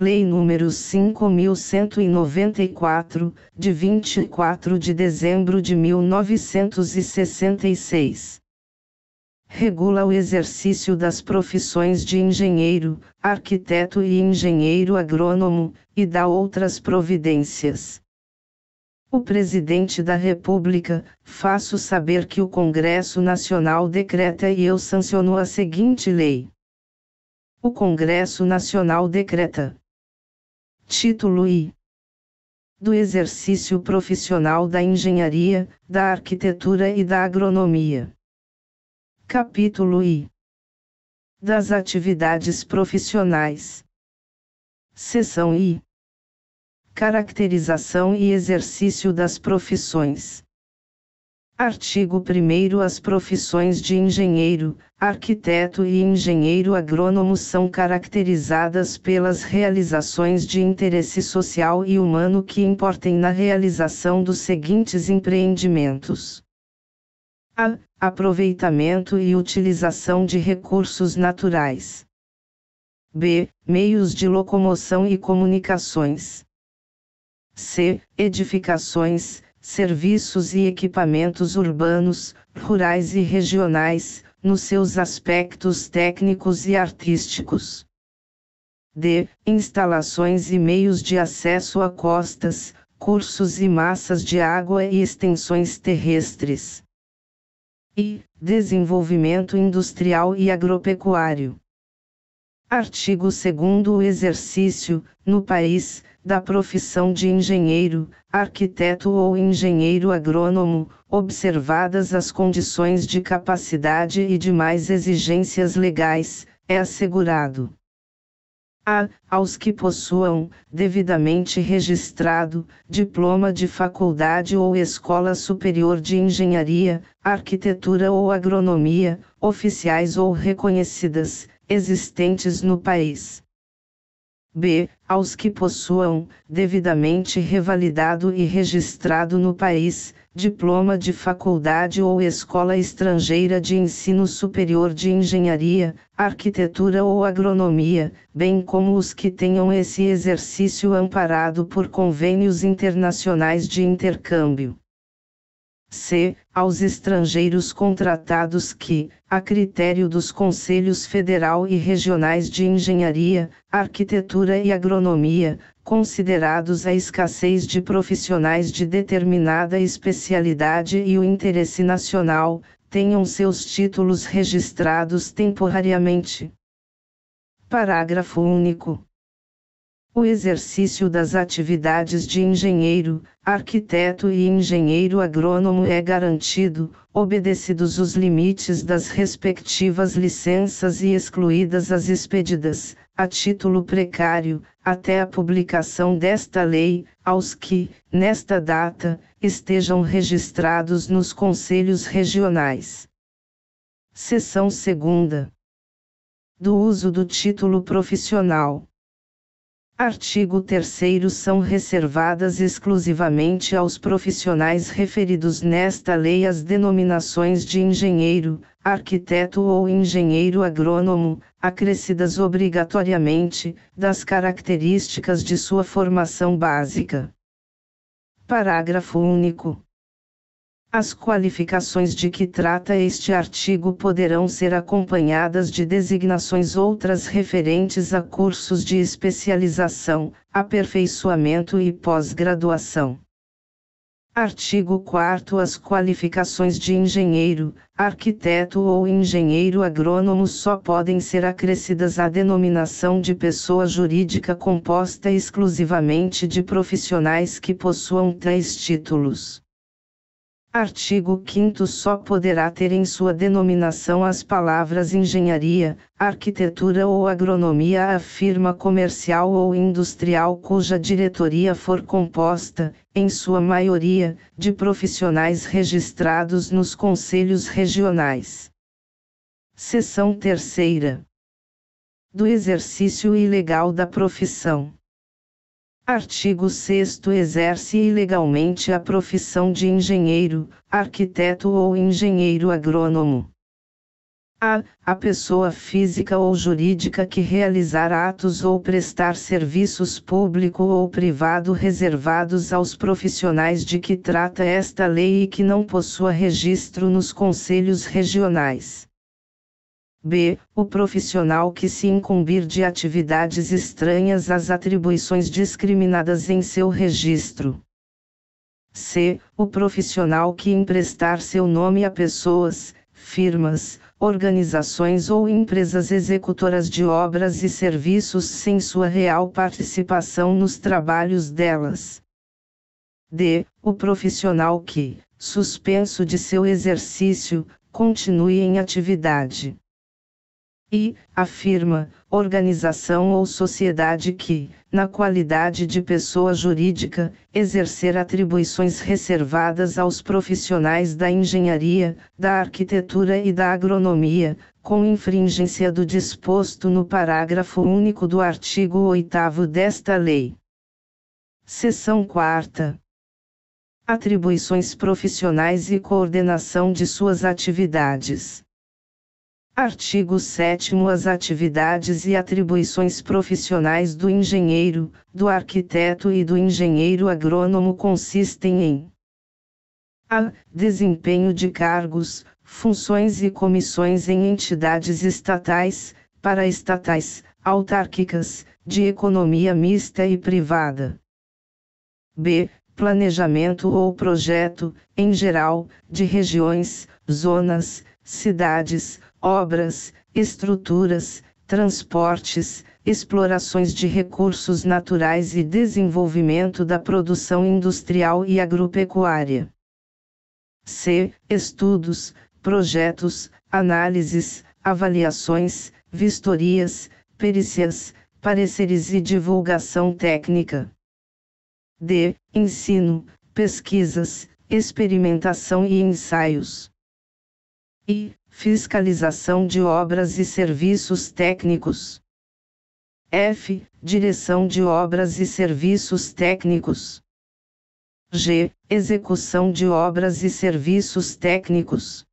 Lei nº 5.194, de 24 de dezembro de 1966. Regula o exercício das profissões de engenheiro, arquiteto e engenheiro agrônomo, e dá outras providências. O Presidente da República, faço saber que o Congresso Nacional decreta e eu sanciono a seguinte lei. O Congresso Nacional decreta. Título I. Do exercício profissional da engenharia, da arquitetura e da agronomia. Capítulo I. Das atividades profissionais. Seção I. Caracterização e exercício das profissões. Artigo 1º. As profissões de engenheiro, arquiteto e engenheiro agrônomo são caracterizadas pelas realizações de interesse social e humano que importem na realização dos seguintes empreendimentos: a. Aproveitamento e utilização de recursos naturais. b. Meios de locomoção e comunicações. c. Edificações, serviços e equipamentos urbanos, rurais e regionais, nos seus aspectos técnicos e artísticos. d. Instalações e meios de acesso a costas, cursos e massas de água e extensões terrestres. e. Desenvolvimento industrial e agropecuário. Artigo 2º. O exercício, no país, da profissão de engenheiro, arquiteto ou engenheiro agrônomo, observadas as condições de capacidade e demais exigências legais, é assegurado: a. Aos que possuam, devidamente registrado, diploma de faculdade ou escola superior de engenharia, arquitetura ou agronomia, oficiais ou reconhecidas, existentes no país. b. Aos que possuam, devidamente revalidado e registrado no país, diploma de faculdade ou escola estrangeira de ensino superior de engenharia, arquitetura ou agronomia, bem como os que tenham esse exercício amparado por convênios internacionais de intercâmbio. c. Aos estrangeiros contratados que, a critério dos Conselhos Federal e Regionais de Engenharia, Arquitetura e Agronomia, considerados a escassez de profissionais de determinada especialidade e o interesse nacional, tenham seus títulos registrados temporariamente. Parágrafo único. O exercício das atividades de engenheiro, arquiteto e engenheiro agrônomo é garantido, obedecidos os limites das respectivas licenças e excluídas as expedidas, a título precário, até a publicação desta lei, aos que, nesta data, estejam registrados nos conselhos regionais. Seção 2ª. Do uso do título profissional. Artigo 3º. São reservadas exclusivamente aos profissionais referidos nesta lei as denominações de engenheiro, arquiteto ou engenheiro agrônomo, acrescidas obrigatoriamente, das características de sua formação básica. Parágrafo único. As qualificações de que trata este artigo poderão ser acompanhadas de designações outras referentes a cursos de especialização, aperfeiçoamento e pós-graduação. Artigo 4º. As qualificações de engenheiro, arquiteto ou engenheiro agrônomo só podem ser acrescidas à denominação de pessoa jurídica composta exclusivamente de profissionais que possuam tais títulos. Artigo 5º. Só poderá ter em sua denominação as palavras engenharia, arquitetura ou agronomia a firma comercial ou industrial cuja diretoria for composta, em sua maioria, de profissionais registrados nos conselhos regionais. Seção 3ª. Do exercício ilegal da profissão. Artigo 6º. Exerce ilegalmente a profissão de engenheiro, arquiteto ou engenheiro agrônomo. A pessoa física ou jurídica que realizar atos ou prestar serviços público ou privado reservados aos profissionais de que trata esta lei e que não possua registro nos conselhos regionais. B. O profissional que se incumbir de atividades estranhas às atribuições discriminadas em seu registro. C. O profissional que emprestar seu nome a pessoas, firmas, organizações ou empresas executoras de obras e serviços sem sua real participação nos trabalhos delas. D. O profissional que, suspenso de seu exercício, continue em atividade. E, a firma, organização ou sociedade que, na qualidade de pessoa jurídica, exercer atribuições reservadas aos profissionais da engenharia, da arquitetura e da agronomia, com infringência do disposto no parágrafo único do artigo 8º desta lei. Seção 4ª. Atribuições profissionais e coordenação de suas atividades. Artigo 7º. As atividades e atribuições profissionais do engenheiro, do arquiteto e do engenheiro agrônomo consistem em: a. Desempenho de cargos, funções e comissões em entidades estatais, paraestatais, autárquicas, de economia mista e privada. B. Planejamento ou projeto, em geral, de regiões, zonas, cidades, obras, estruturas, transportes, explorações de recursos naturais e desenvolvimento da produção industrial e agropecuária. C. Estudos, projetos, análises, avaliações, vistorias, perícias, pareceres e divulgação técnica. D. Ensino, pesquisas, experimentação e ensaios. E. Fiscalização de obras e serviços técnicos. F. Direção de obras e serviços técnicos. G. Execução de obras e serviços técnicos.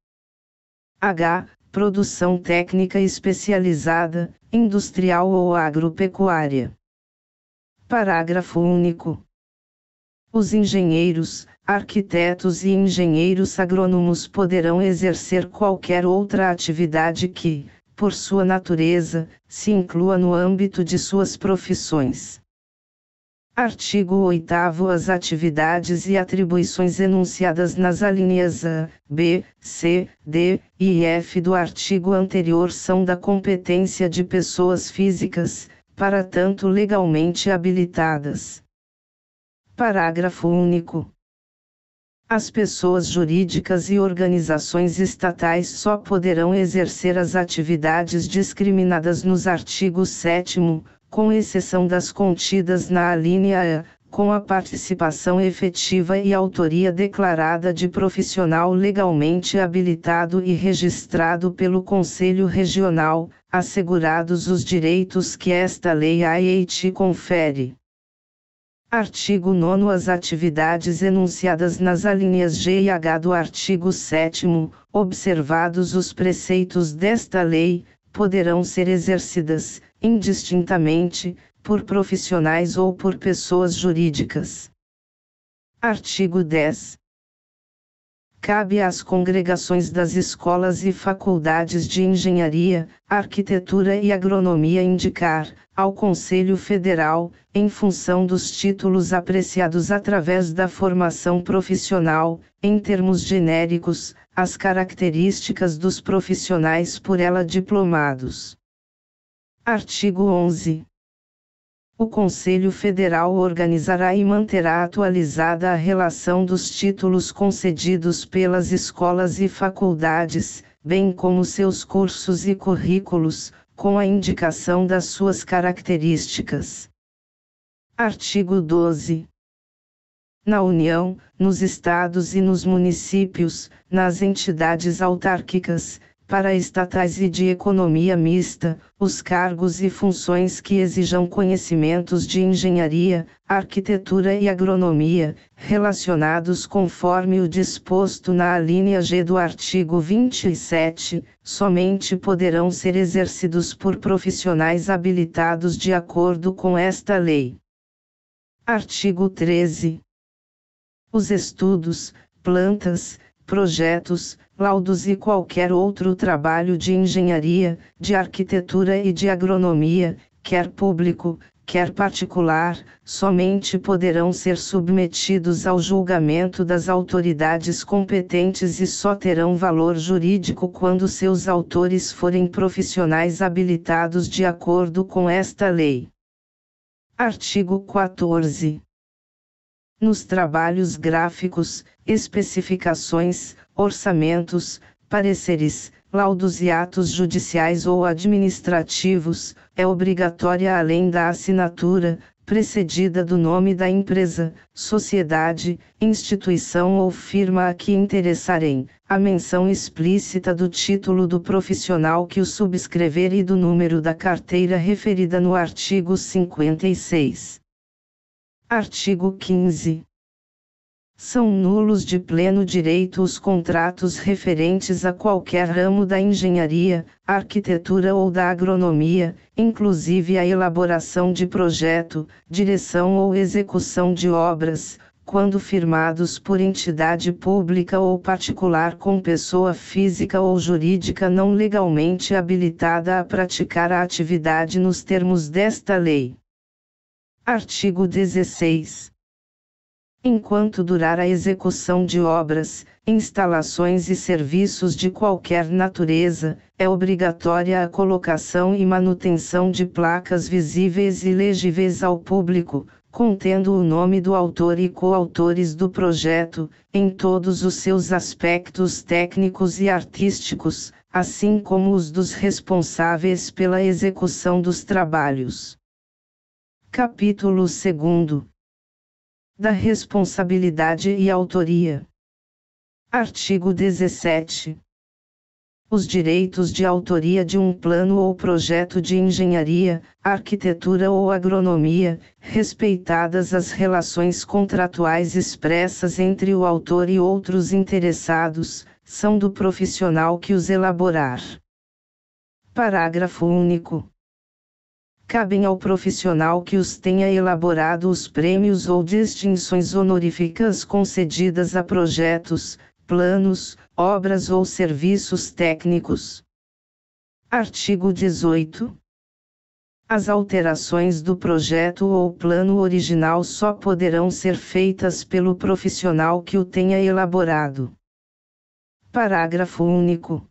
H. Produção técnica especializada, industrial ou agropecuária. Parágrafo único. Os engenheiros, arquitetos e engenheiros agrônomos poderão exercer qualquer outra atividade que, por sua natureza, se inclua no âmbito de suas profissões. Artigo 8º. As atividades e atribuições enunciadas nas alíneas A, B, C, D e F do artigo anterior são da competência de pessoas físicas, para tanto legalmente habilitadas. Parágrafo único. As pessoas jurídicas e organizações estatais só poderão exercer as atividades discriminadas nos artigos 7º, com exceção das contidas na alínea A, com a participação efetiva e autoria declarada de profissional legalmente habilitado e registrado pelo Conselho Regional, assegurados os direitos que esta lei te confere. Artigo 9º. As atividades enunciadas nas alíneas G e H do artigo 7º, observados os preceitos desta lei, poderão ser exercidas, indistintamente, por profissionais ou por pessoas jurídicas. Artigo 10. Cabe às congregações das escolas e faculdades de engenharia, arquitetura e agronomia indicar, ao Conselho Federal, em função dos títulos apreciados através da formação profissional, em termos genéricos, as características dos profissionais por ela diplomados. Artigo 11. O Conselho Federal organizará e manterá atualizada a relação dos títulos concedidos pelas escolas e faculdades, bem como seus cursos e currículos, com a indicação das suas características. Artigo 12. Na União, nos estados e nos municípios, nas entidades autárquicas, paraestatais e de economia mista, os cargos e funções que exijam conhecimentos de engenharia, arquitetura e agronomia, relacionados conforme o disposto na alínea G do artigo 27, somente poderão ser exercidos por profissionais habilitados de acordo com esta lei. Artigo 13. Os estudos, plantas, projetos, laudos e qualquer outro trabalho de engenharia, de arquitetura e de agronomia, quer público, quer particular, somente poderão ser submetidos ao julgamento das autoridades competentes e só terão valor jurídico quando seus autores forem profissionais habilitados de acordo com esta lei. Artigo 14. Nos trabalhos gráficos, especificações, orçamentos, pareceres, laudos e atos judiciais ou administrativos, é obrigatória além da assinatura, precedida do nome da empresa, sociedade, instituição ou firma a que interessarem, a menção explícita do título do profissional que o subscrever e do número da carteira referida no artigo 56. Artigo 15. São nulos de pleno direito os contratos referentes a qualquer ramo da engenharia, arquitetura ou da agronomia, inclusive a elaboração de projeto, direção ou execução de obras, quando firmados por entidade pública ou particular com pessoa física ou jurídica não legalmente habilitada a praticar a atividade nos termos desta lei. Artigo 16. Enquanto durar a execução de obras, instalações e serviços de qualquer natureza, é obrigatória a colocação e manutenção de placas visíveis e legíveis ao público, contendo o nome do autor e coautores do projeto, em todos os seus aspectos técnicos e artísticos, assim como os dos responsáveis pela execução dos trabalhos. Capítulo 2. Da responsabilidade e autoria. Artigo 17. Os direitos de autoria de um plano ou projeto de engenharia, arquitetura ou agronomia, respeitadas as relações contratuais expressas entre o autor e outros interessados, são do profissional que os elaborar. Parágrafo único. Cabem ao profissional que os tenha elaborado os prêmios ou distinções honoríficas concedidas a projetos, planos, obras ou serviços técnicos. Artigo 18. As alterações do projeto ou plano original só poderão ser feitas pelo profissional que o tenha elaborado. Parágrafo único.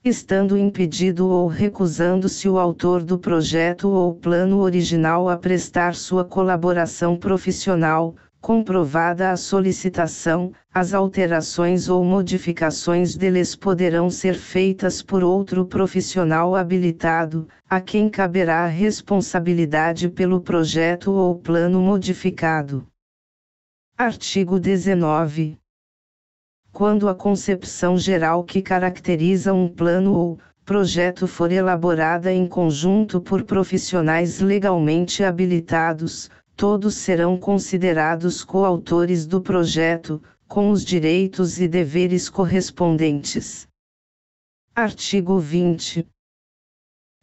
Estando impedido ou recusando-se o autor do projeto ou plano original a prestar sua colaboração profissional, comprovada a solicitação, as alterações ou modificações deles poderão ser feitas por outro profissional habilitado, a quem caberá a responsabilidade pelo projeto ou plano modificado. Artigo 19. Quando a concepção geral que caracteriza um plano ou projeto for elaborada em conjunto por profissionais legalmente habilitados, todos serão considerados coautores do projeto, com os direitos e deveres correspondentes. Artigo 20.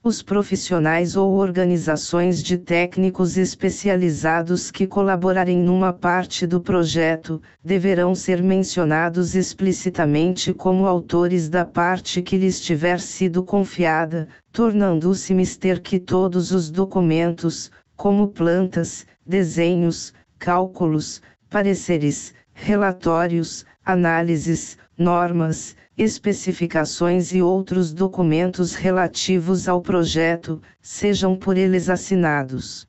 Os profissionais ou organizações de técnicos especializados que colaborarem numa parte do projeto, deverão ser mencionados explicitamente como autores da parte que lhes tiver sido confiada, tornando-se mister que todos os documentos, como plantas, desenhos, cálculos, pareceres, relatórios, análises, normas, especificações e outros documentos relativos ao projeto, sejam por eles assinados.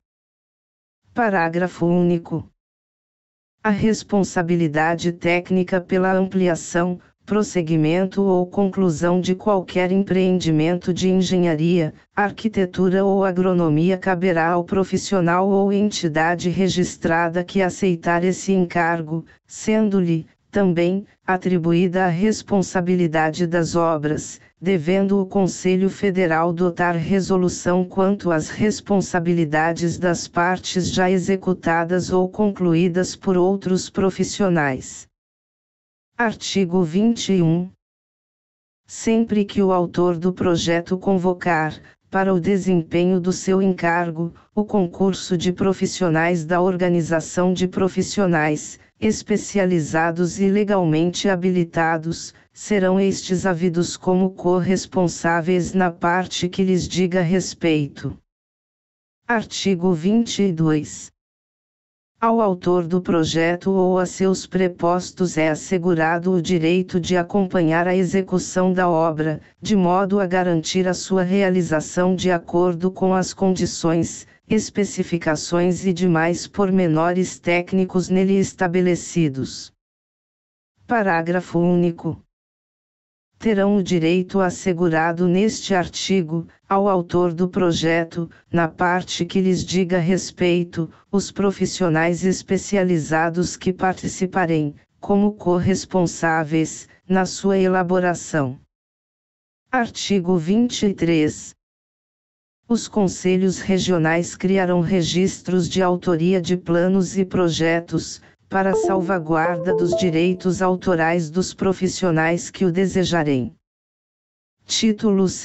Parágrafo único. A responsabilidade técnica pela ampliação, prosseguimento ou conclusão de qualquer empreendimento de engenharia, arquitetura ou agronomia caberá ao profissional ou entidade registrada que aceitar esse encargo, sendo-lhe, também, atribuída a responsabilidade das obras, devendo o Conselho Federal dotar resolução quanto às responsabilidades das partes já executadas ou concluídas por outros profissionais. Artigo 21. Sempre que o autor do projeto convocar, para o desempenho do seu encargo, o concurso de profissionais da organização de profissionais, especializados e legalmente habilitados, serão estes havidos como corresponsáveis na parte que lhes diga respeito. Artigo 22. Ao autor do projeto ou a seus prepostos é assegurado o direito de acompanhar a execução da obra, de modo a garantir a sua realização de acordo com as condições, especificações e demais pormenores técnicos nele estabelecidos. Parágrafo único. Terão o direito assegurado neste artigo, ao autor do projeto, na parte que lhes diga respeito, os profissionais especializados que participarem, como corresponsáveis, na sua elaboração. Artigo 23. Os conselhos regionais criarão registros de autoria de planos e projetos, para salvaguarda dos direitos autorais dos profissionais que o desejarem. Título 2.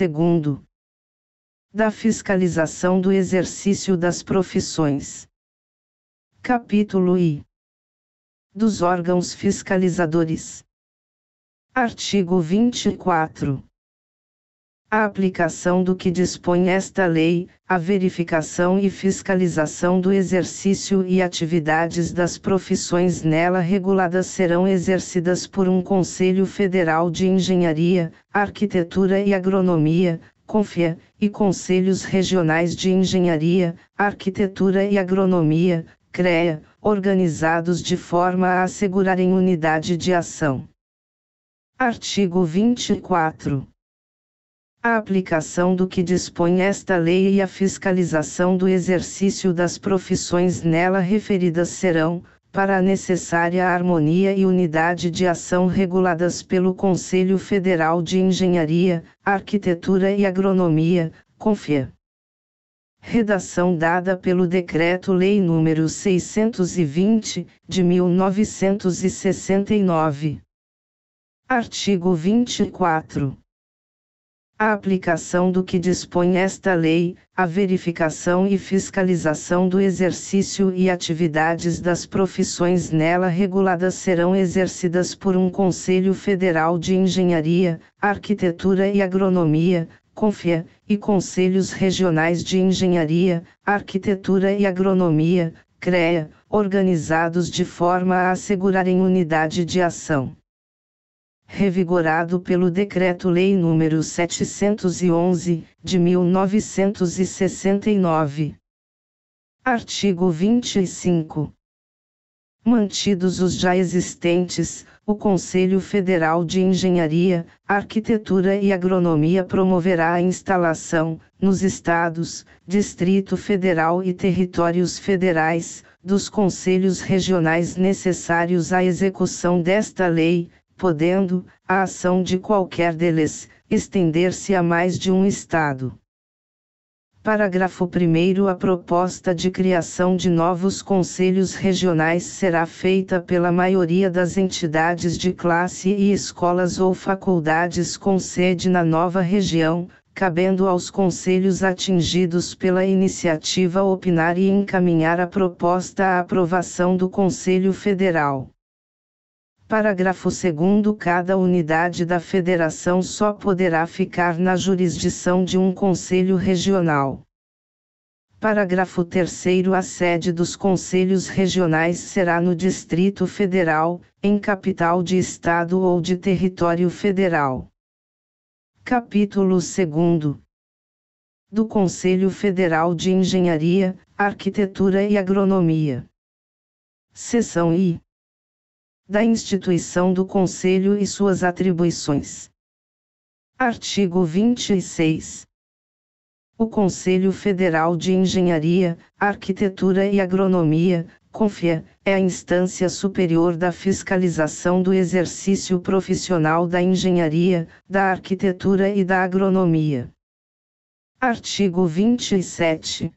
Da fiscalização do exercício das profissões. Capítulo I. Dos órgãos fiscalizadores. Artigo 24. A aplicação do que dispõe esta lei, a verificação e fiscalização do exercício e atividades das profissões nela reguladas serão exercidas por um Conselho Federal de Engenharia, Arquitetura e Agronomia, CONFEA, e Conselhos Regionais de Engenharia, Arquitetura e Agronomia, CREA, organizados de forma a assegurarem unidade de ação. Artigo 24. A aplicação do que dispõe esta lei e a fiscalização do exercício das profissões nela referidas serão, para a necessária harmonia e unidade de ação reguladas pelo Conselho Federal de Engenharia, Arquitetura e Agronomia, CONFEA. Redação dada pelo Decreto-Lei nº 620, de 1969. Artigo 24. A aplicação do que dispõe esta lei, a verificação e fiscalização do exercício e atividades das profissões nela reguladas serão exercidas por um Conselho Federal de Engenharia, Arquitetura e Agronomia, CONFEA, e Conselhos Regionais de Engenharia, Arquitetura e Agronomia, CREA, organizados de forma a assegurarem unidade de ação. Revigorado pelo Decreto-Lei nº 711, de 1969. Artigo 25. Mantidos os já existentes, o Conselho Federal de Engenharia, Arquitetura e Agronomia promoverá a instalação, nos Estados, Distrito Federal e Territórios Federais, dos conselhos regionais necessários à execução desta lei, podendo, a ação de qualquer deles, estender-se a mais de um Estado. Parágrafo 1º. A proposta de criação de novos conselhos regionais será feita pela maioria das entidades de classe e escolas ou faculdades com sede na nova região, cabendo aos conselhos atingidos pela iniciativa opinar e encaminhar a proposta à aprovação do Conselho Federal. Parágrafo 2º. Cada unidade da federação só poderá ficar na jurisdição de um conselho regional. Parágrafo 3º. A sede dos conselhos regionais será no Distrito Federal, em capital de estado ou de território federal. Capítulo 2. Do Conselho Federal de Engenharia, Arquitetura e Agronomia. Seção I. Da instituição do Conselho e suas atribuições. Artigo 26. O Conselho Federal de Engenharia, Arquitetura e Agronomia, CONFIA, é a instância superior da fiscalização do exercício profissional da engenharia, da arquitetura e da agronomia. Artigo 27.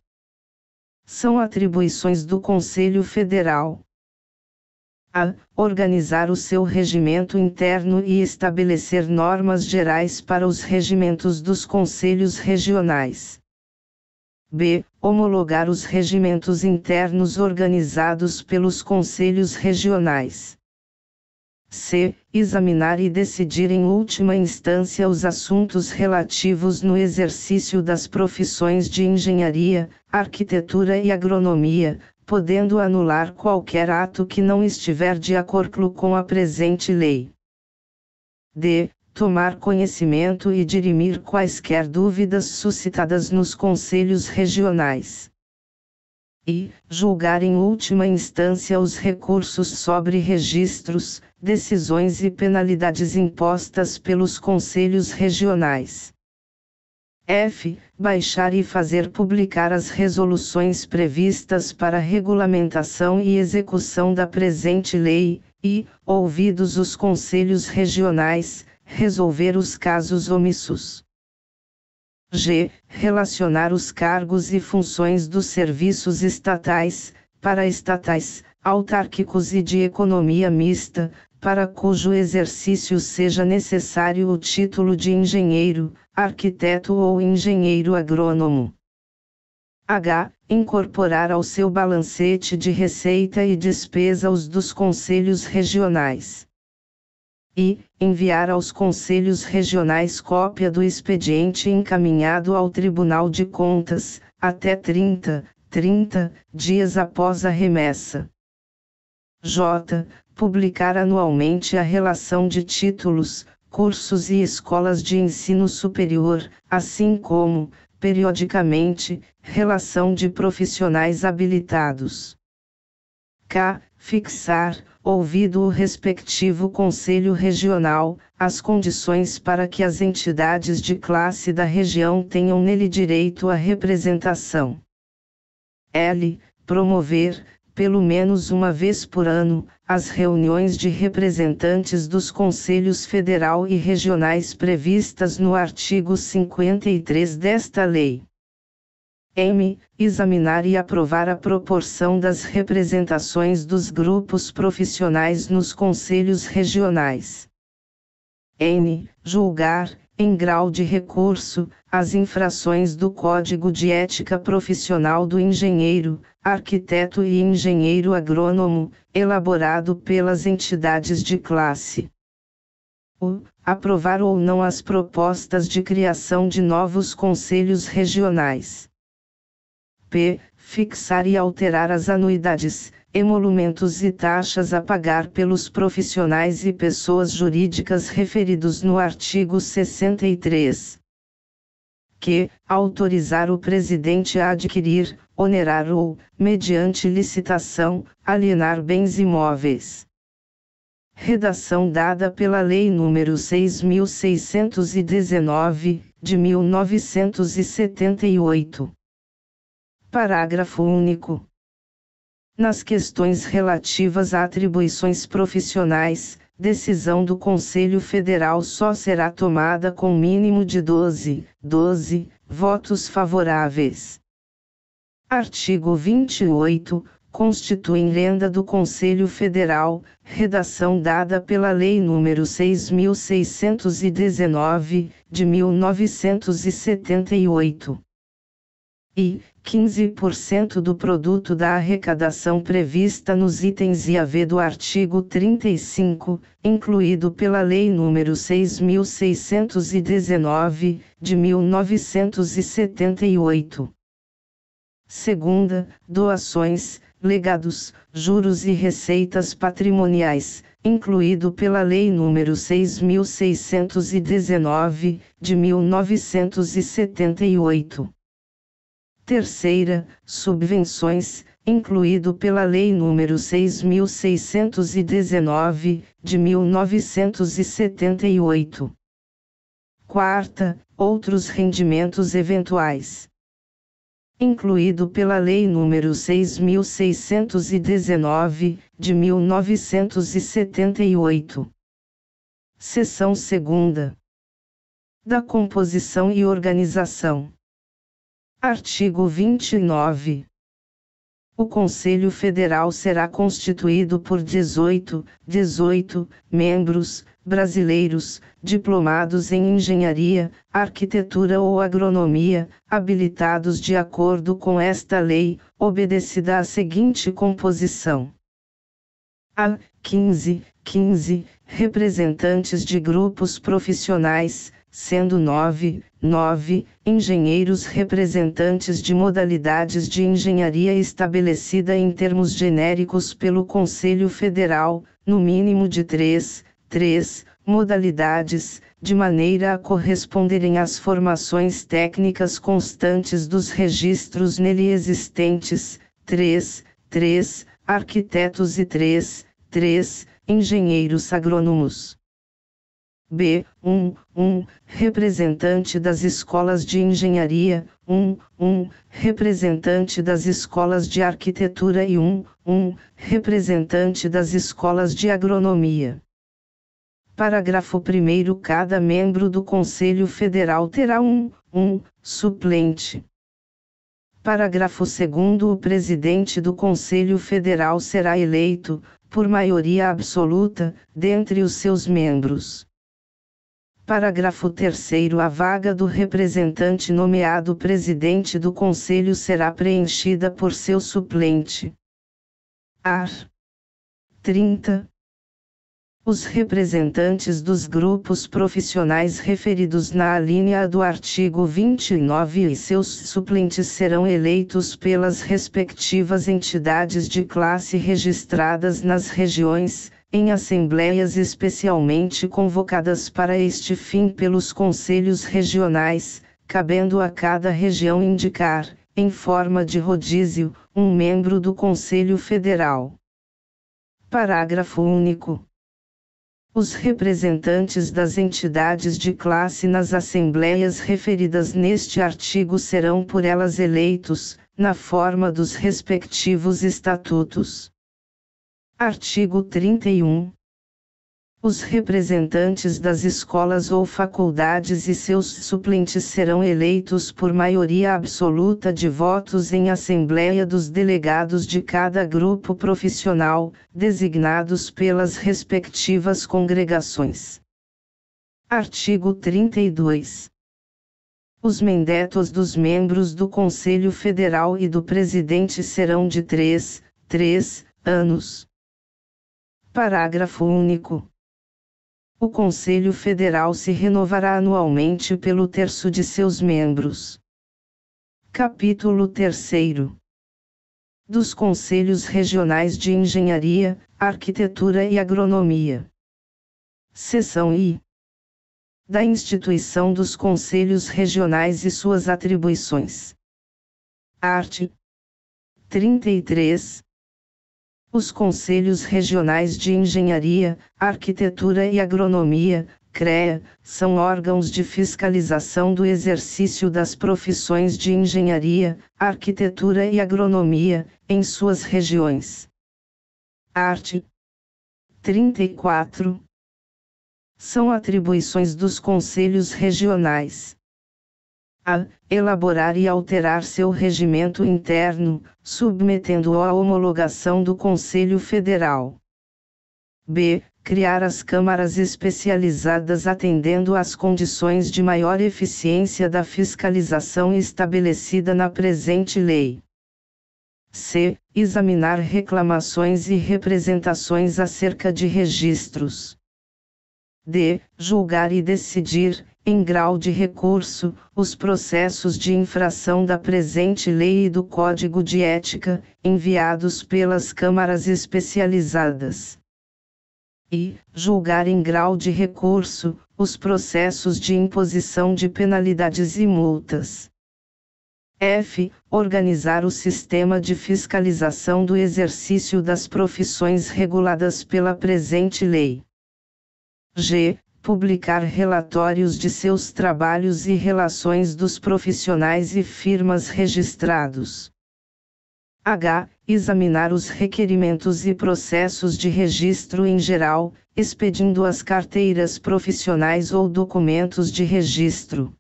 São atribuições do Conselho Federal: a. Organizar o seu regimento interno e estabelecer normas gerais para os regimentos dos conselhos regionais. b. Homologar os regimentos internos organizados pelos conselhos regionais. c. Examinar e decidir em última instância os assuntos relativos no exercício das profissões de engenharia, arquitetura e agronomia, podendo anular qualquer ato que não estiver de acordo com a presente lei. d. Tomar conhecimento e dirimir quaisquer dúvidas suscitadas nos conselhos regionais. E. Julgar em última instância os recursos sobre registros, decisões e penalidades impostas pelos conselhos regionais. f. Baixar e fazer publicar as resoluções previstas para regulamentação e execução da presente lei, e, ouvidos os conselhos regionais, resolver os casos omissos. g. Relacionar os cargos e funções dos serviços estatais, paraestatais, autárquicos e de economia mista, para cujo exercício seja necessário o título de engenheiro, arquiteto ou engenheiro agrônomo. h. Incorporar ao seu balancete de receita e despesa os dos conselhos regionais. E. Enviar aos conselhos regionais cópia do expediente encaminhado ao Tribunal de Contas, até 30 dias após a remessa. j. Publicar anualmente a relação de títulos, cursos e escolas de ensino superior, assim como, periodicamente, relação de profissionais habilitados. k. Fixar, ouvido o respectivo Conselho Regional, as condições para que as entidades de classe da região tenham nele direito à representação. l. Promover, pelo menos uma vez por ano, as reuniões de representantes dos Conselhos Federal e Regionais previstas no artigo 53 desta lei. m. Examinar e aprovar a proporção das representações dos grupos profissionais nos conselhos regionais. n. Julgar, em grau de recurso, as infrações do Código de Ética Profissional do Engenheiro, Arquiteto e Engenheiro Agrônomo, elaborado pelas entidades de classe. u. Aprovar ou não as propostas de criação de novos conselhos regionais. p. Fixar e alterar as anuidades, emolumentos e taxas a pagar pelos profissionais e pessoas jurídicas referidos no artigo 63. q. Autorizar o presidente a adquirir, onerar ou, mediante licitação, alienar bens imóveis. Redação dada pela Lei nº 6.619, de 1978. Parágrafo único. Nas questões relativas a atribuições profissionais, decisão do Conselho Federal só será tomada com mínimo de 12 votos favoráveis. Artigo 28. Constituem lenda do Conselho Federal, redação dada pela Lei nº 6.619, de 1978. E 15% do produto da arrecadação prevista nos itens I a V do artigo 35, incluído pela Lei nº 6.619, de 1978. Segunda, doações, legados, juros e receitas patrimoniais, incluído pela Lei nº 6.619, de 1978. Terceira, subvenções, incluído pela Lei nº 6.619, de 1978. Quarta, outros rendimentos eventuais. incluído pela Lei nº 6.619, de 1978. Seção 2ª. Da composição e organização. Artigo 29. O Conselho Federal será constituído por 18 membros, brasileiros, diplomados em engenharia, arquitetura ou agronomia, habilitados de acordo com esta lei, obedecida a seguinte composição. A. 15 representantes de grupos profissionais, sendo 9 engenheiros representantes de modalidades de engenharia estabelecida em termos genéricos pelo Conselho Federal, no mínimo de 3 modalidades, de maneira a corresponderem às formações técnicas constantes dos registros nele existentes, 3 arquitetos e 3 engenheiros agrônomos. B. 1 representante das escolas de engenharia, 1 representante das escolas de arquitetura e 1 representante das escolas de agronomia. Parágrafo 1º. Cada membro do Conselho Federal terá um suplente. Parágrafo 2º. O presidente do Conselho Federal será eleito, por maioria absoluta, dentre os seus membros. Parágrafo 3º. A vaga do representante nomeado presidente do Conselho será preenchida por seu suplente. Art. 30. Os representantes dos grupos profissionais referidos na alínea do artigo 29 e seus suplentes serão eleitos pelas respectivas entidades de classe registradas nas regiões, em assembleias especialmente convocadas para este fim pelos conselhos regionais, cabendo a cada região indicar, em forma de rodízio, um membro do Conselho Federal. Parágrafo único. Os representantes das entidades de classe nas assembleias referidas neste artigo serão por elas eleitos, na forma dos respectivos estatutos. Artigo 31. Os representantes das escolas ou faculdades e seus suplentes serão eleitos por maioria absoluta de votos em assembleia dos delegados de cada grupo profissional, designados pelas respectivas congregações. Artigo 32. Os mandatos dos membros do Conselho Federal e do presidente serão de 3 anos. Parágrafo único. O Conselho Federal se renovará anualmente pelo terço de seus membros. Capítulo 3º. Dos Conselhos Regionais de Engenharia, Arquitetura e Agronomia. Seção I. Da instituição dos Conselhos Regionais e suas atribuições. Art. 33. Os Conselhos Regionais de Engenharia, Arquitetura e Agronomia, CREA, são órgãos de fiscalização do exercício das profissões de engenharia, arquitetura e agronomia, em suas regiões. Art. 34. São atribuições dos Conselhos Regionais: a. Elaborar e alterar seu regimento interno, submetendo-o à homologação do Conselho Federal. b. Criar as câmaras especializadas atendendo às condições de maior eficiência da fiscalização estabelecida na presente lei. c. Examinar reclamações e representações acerca de registros. d. Julgar e decidir, em grau de recurso, os processos de infração da presente lei e do Código de Ética, enviados pelas câmaras especializadas. E. Julgar em grau de recurso, os processos de imposição de penalidades e multas. f. Organizar o sistema de fiscalização do exercício das profissões reguladas pela presente lei. g. publicar relatórios de seus trabalhos e relações dos profissionais e firmas registrados. H. Examinar os requerimentos e processos de registro em geral, expedindo as carteiras profissionais ou documentos de registro.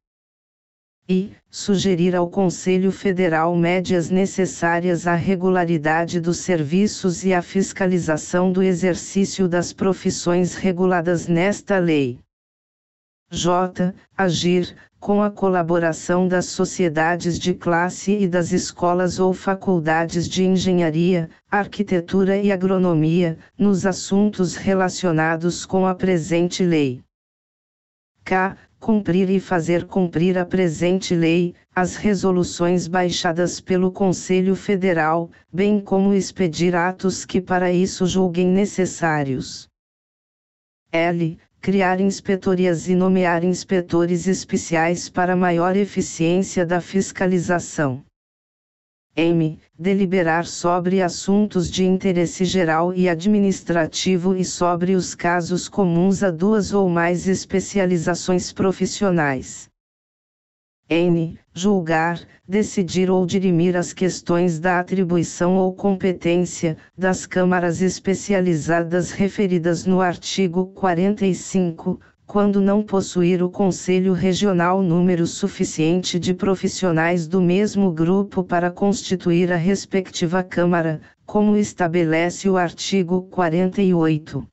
I. Sugerir ao Conselho Federal médias necessárias à regularidade dos serviços e à fiscalização do exercício das profissões reguladas nesta lei. J. Agir, com a colaboração das sociedades de classe e das escolas ou faculdades de engenharia, arquitetura e agronomia, nos assuntos relacionados com a presente lei. K. Cumprir e fazer cumprir a presente lei, as resoluções baixadas pelo Conselho Federal, bem como expedir atos que para isso julguem necessários. L. Criar inspetorias e nomear inspetores especiais para maior eficiência da fiscalização. M. Deliberar sobre assuntos de interesse geral e administrativo e sobre os casos comuns a duas ou mais especializações profissionais. N. Julgar, decidir ou dirimir as questões da atribuição ou competência das câmaras especializadas referidas no artigo 45, quando não possuir o Conselho Regional número suficiente de profissionais do mesmo grupo para constituir a respectiva Câmara, como estabelece o artigo 48.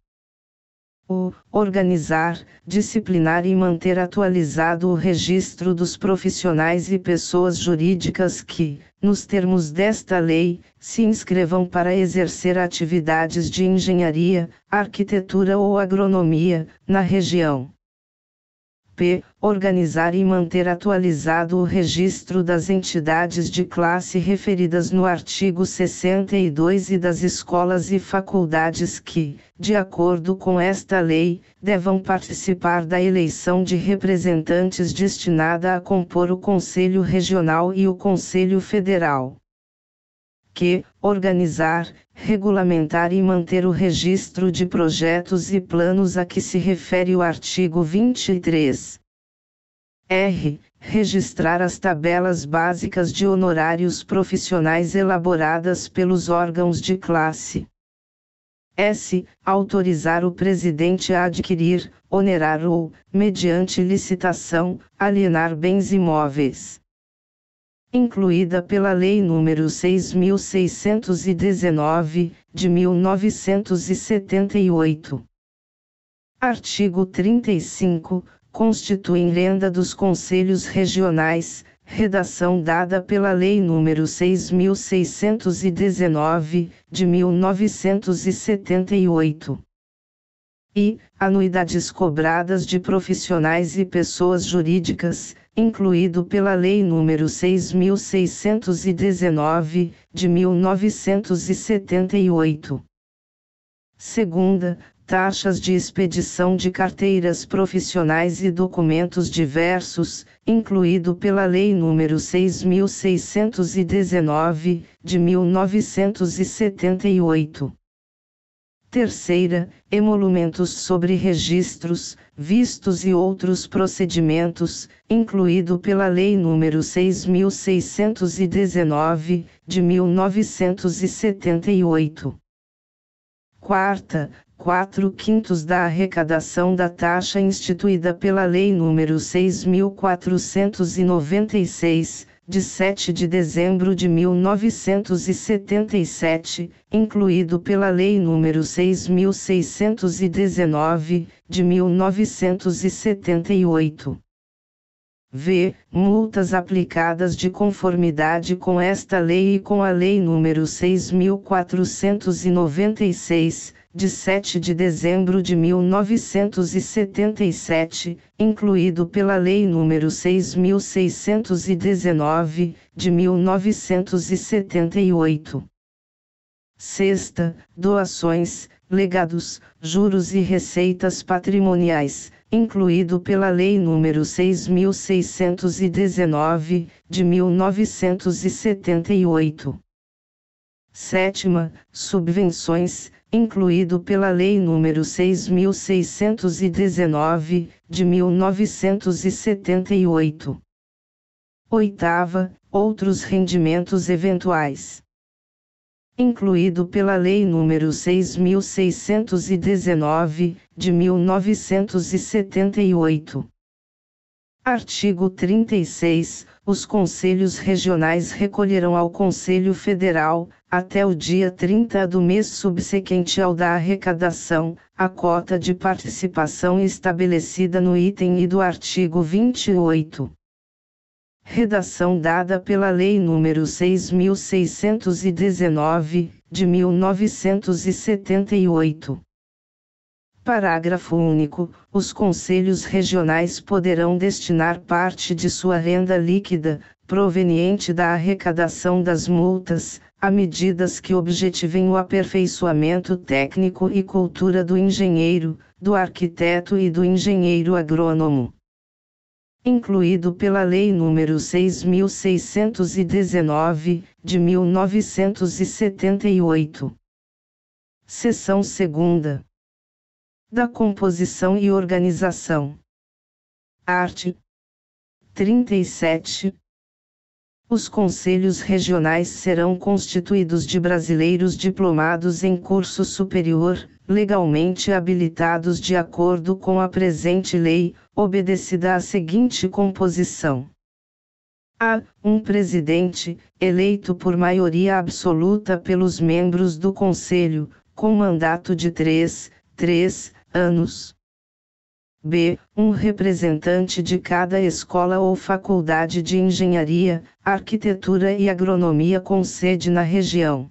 Organizar, disciplinar e manter atualizado o registro dos profissionais e pessoas jurídicas que, nos termos desta lei, se inscrevam para exercer atividades de engenharia, arquitetura ou agronomia, na região. P. Organizar e manter atualizado o registro das entidades de classe referidas no artigo 62 e das escolas e faculdades que, de acordo com esta lei, devam participar da eleição de representantes destinada a compor o Conselho Regional e o Conselho Federal. Q. Organizar, regulamentar e manter o registro de projetos e planos a que se refere o artigo 23. R. Registrar as tabelas básicas de honorários profissionais elaboradas pelos órgãos de classe. S. Autorizar o presidente a adquirir, onerar ou, mediante licitação, alienar bens imóveis. Incluída pela Lei nº 6.619, de 1978. Artigo 35, constituem renda dos Conselhos Regionais, redação dada pela Lei nº 6.619, de 1978. E, anuidades cobradas de profissionais e pessoas jurídicas, incluído pela Lei nº 6.619, de 1978. Segunda, taxas de expedição de carteiras profissionais e documentos diversos, incluído pela Lei nº 6.619, de 1978. Terceira, emolumentos sobre registros, vistos e outros procedimentos, incluído pela Lei nº 6.619, de 1978. Quarta, 4/5 da arrecadação da taxa instituída pela Lei nº 6.496, de 7 de dezembro de 1977, incluído pela Lei nº 6.619, de 1978. V. Multas aplicadas de conformidade com esta lei e com a Lei nº 6.496, de 7 de dezembro de 1977, incluído pela Lei nº 6.619, de 1978. Sexta, doações, legados, juros e receitas patrimoniais, incluído pela Lei nº 6.619, de 1978. 7ª, subvenções, incluído pela Lei nº 6.619, de 1978. 8ª, outros rendimentos eventuais. Incluído pela Lei nº 6.619, de 1978. Artigo 36. Os Conselhos Regionais recolherão ao Conselho Federal, até o dia 30 do mês subsequente ao da arrecadação, a cota de participação estabelecida no item I do artigo 28. Redação dada pela Lei nº 6.619, de 1978. Parágrafo único. Os conselhos regionais poderão destinar parte de sua renda líquida, proveniente da arrecadação das multas, a medidas que objetivem o aperfeiçoamento técnico e cultura do engenheiro, do arquiteto e do engenheiro agrônomo. Incluído pela Lei nº 6.619, de 1978. Seção 2ª. Da composição e organização. Art. 37. Os conselhos regionais serão constituídos de brasileiros diplomados em curso superior, legalmente habilitados de acordo com a presente lei, obedecida a seguinte composição. A. Um presidente, eleito por maioria absoluta pelos membros do Conselho, com mandato de 3 anos. B. Um representante de cada escola ou faculdade de engenharia, arquitetura e agronomia com sede na região.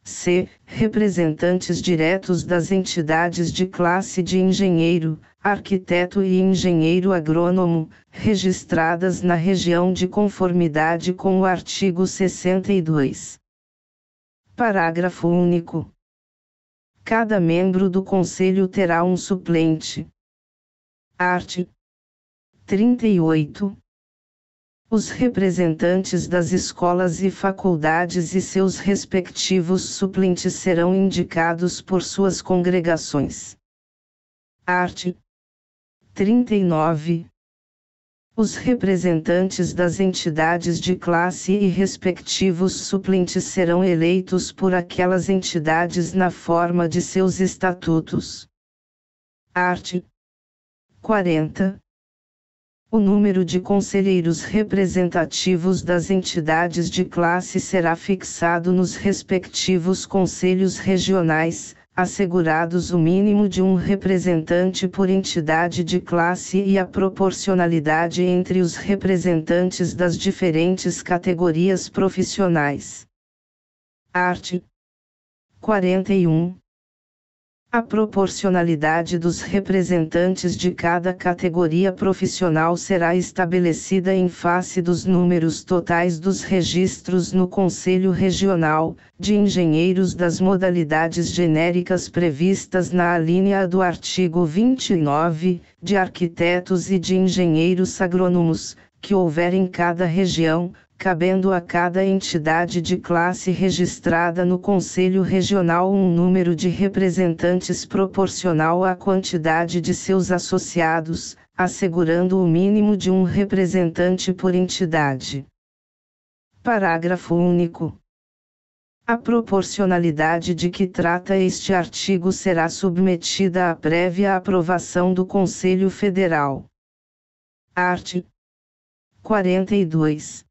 C. Representantes diretos das entidades de classe de engenheiro, arquiteto e engenheiro agrônomo, registradas na região de conformidade com o artigo 62. Parágrafo único. Cada membro do Conselho terá um suplente. Art. 38. Os representantes das escolas e faculdades e seus respectivos suplentes serão indicados por suas congregações. Art. 39. Os representantes das entidades de classe e respectivos suplentes serão eleitos por aquelas entidades na forma de seus estatutos. Art. 40. O número de conselheiros representativos das entidades de classe será fixado nos respectivos conselhos regionais, assegurados o mínimo de um representante por entidade de classe e a proporcionalidade entre os representantes das diferentes categorias profissionais. Art. 41. A proporcionalidade dos representantes de cada categoria profissional será estabelecida em face dos números totais dos registros no Conselho Regional, de engenheiros das modalidades genéricas previstas na alínea do artigo 29, de arquitetos e de engenheiros agrônomos, que houver em cada região, cabendo a cada entidade de classe registrada no Conselho Regional um número de representantes proporcional à quantidade de seus associados, assegurando o mínimo de um representante por entidade. Parágrafo único. A proporcionalidade de que trata este artigo será submetida à prévia aprovação do Conselho Federal. Art. 42.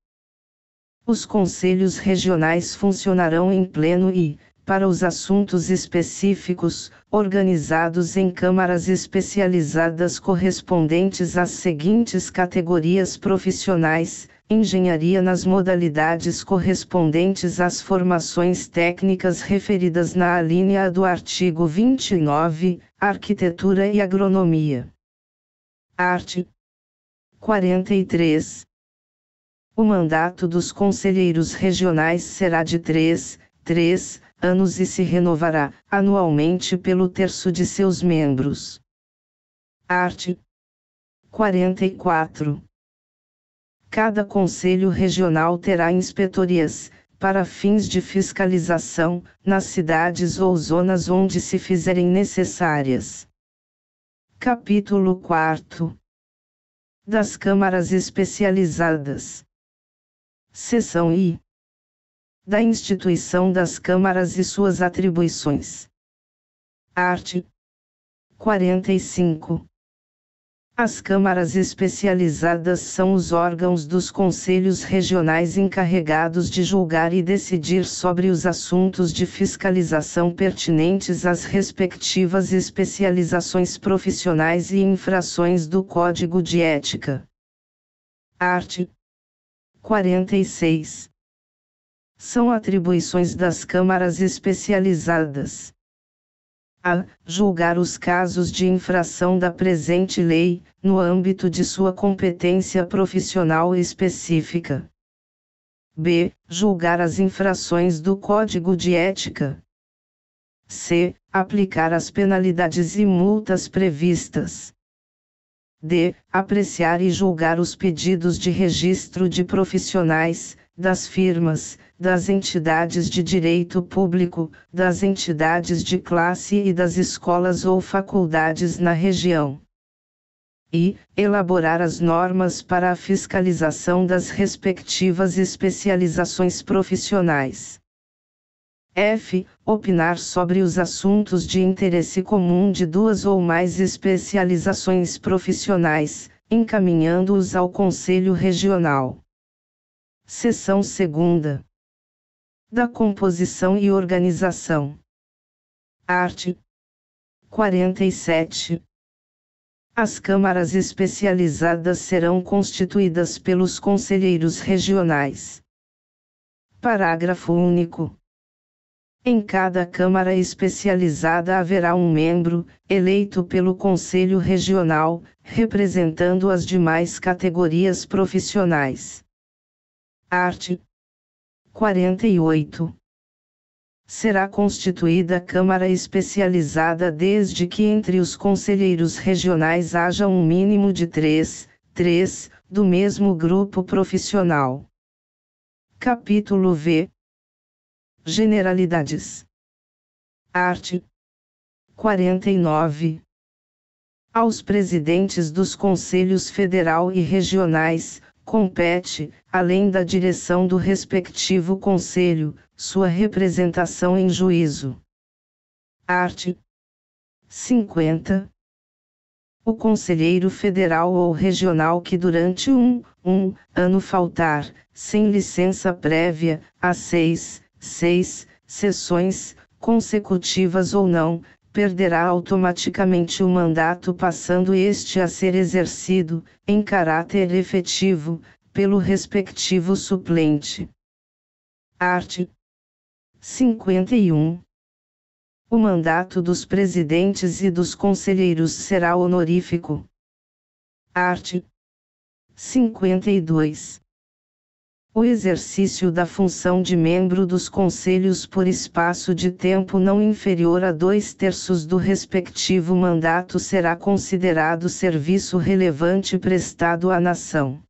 Os conselhos regionais funcionarão em pleno e, para os assuntos específicos, organizados em câmaras especializadas correspondentes às seguintes categorias profissionais: engenharia nas modalidades correspondentes às formações técnicas referidas na alínea do artigo 29, arquitetura e agronomia. Art. 43. O mandato dos conselheiros regionais será de 3 anos e se renovará, anualmente pelo terço de seus membros. Art. 44. Cada conselho regional terá inspetorias, para fins de fiscalização, nas cidades ou zonas onde se fizerem necessárias. Capítulo 4. Das câmaras especializadas. Seção I. Da instituição das câmaras e suas atribuições. Art. 45. As câmaras especializadas são os órgãos dos conselhos regionais encarregados de julgar e decidir sobre os assuntos de fiscalização pertinentes às respectivas especializações profissionais e infrações do Código de Ética. Art. 46. São atribuições das câmaras especializadas: a. Julgar os casos de infração da presente lei, no âmbito de sua competência profissional específica. b. Julgar as infrações do Código de Ética. c. Aplicar as penalidades e multas previstas. d. Apreciar e julgar os pedidos de registro de profissionais, das firmas, das entidades de direito público, das entidades de classe e das escolas ou faculdades na região. E. Elaborar as normas para a fiscalização das respectivas especializações profissionais. f. Opinar sobre os assuntos de interesse comum de duas ou mais especializações profissionais, encaminhando-os ao Conselho Regional. Seção 2. Da composição e organização. Art. 47. As câmaras especializadas serão constituídas pelos conselheiros regionais. Parágrafo único. Em cada câmara especializada haverá um membro, eleito pelo Conselho Regional, representando as demais categorias profissionais. Art. 48. Será constituída Câmara Especializada desde que entre os conselheiros regionais haja um mínimo de 3, do mesmo grupo profissional. Capítulo V. Generalidades. Art. 49. Aos presidentes dos conselhos federal e regionais, compete, além da direção do respectivo conselho, sua representação em juízo. Art. 50. O conselheiro federal ou regional que durante um ano faltar, sem licença prévia, a 6 sessões, consecutivas ou não, perderá automaticamente o mandato, passando este a ser exercido, em caráter efetivo, pelo respectivo suplente. Art. 51. O mandato dos presidentes e dos conselheiros será honorífico. Art. 52. O exercício da função de membro dos conselhos por espaço de tempo não inferior a 2/3 do respectivo mandato será considerado serviço relevante prestado à nação.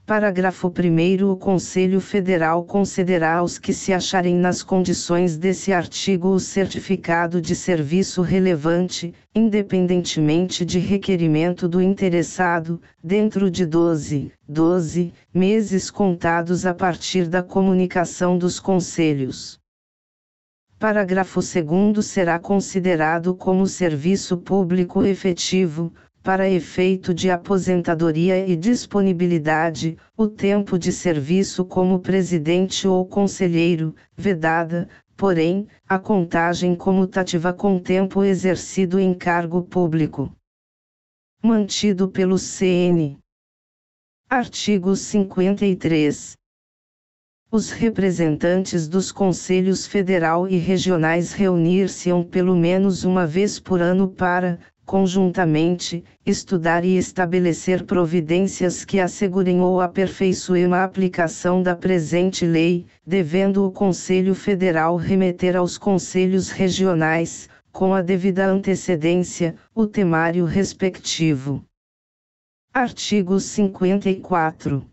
Parágrafo 1º. O Conselho Federal concederá aos que se acharem nas condições desse artigo o certificado de serviço relevante, independentemente de requerimento do interessado, dentro de 12 meses contados a partir da comunicação dos conselhos. Parágrafo 2º. Será considerado como serviço público efetivo, para efeito de aposentadoria e disponibilidade, o tempo de serviço como presidente ou conselheiro, vedada, porém, a contagem comutativa com tempo exercido em cargo público. Mantido pelo CN. Artigo 53. Os representantes dos conselhos federal e regionais reunir-se-ão pelo menos uma vez por ano para, conjuntamente, estudar e estabelecer providências que assegurem ou aperfeiçoem a aplicação da presente lei, devendo o Conselho Federal remeter aos conselhos regionais, com a devida antecedência, o temário respectivo. Artigo 54.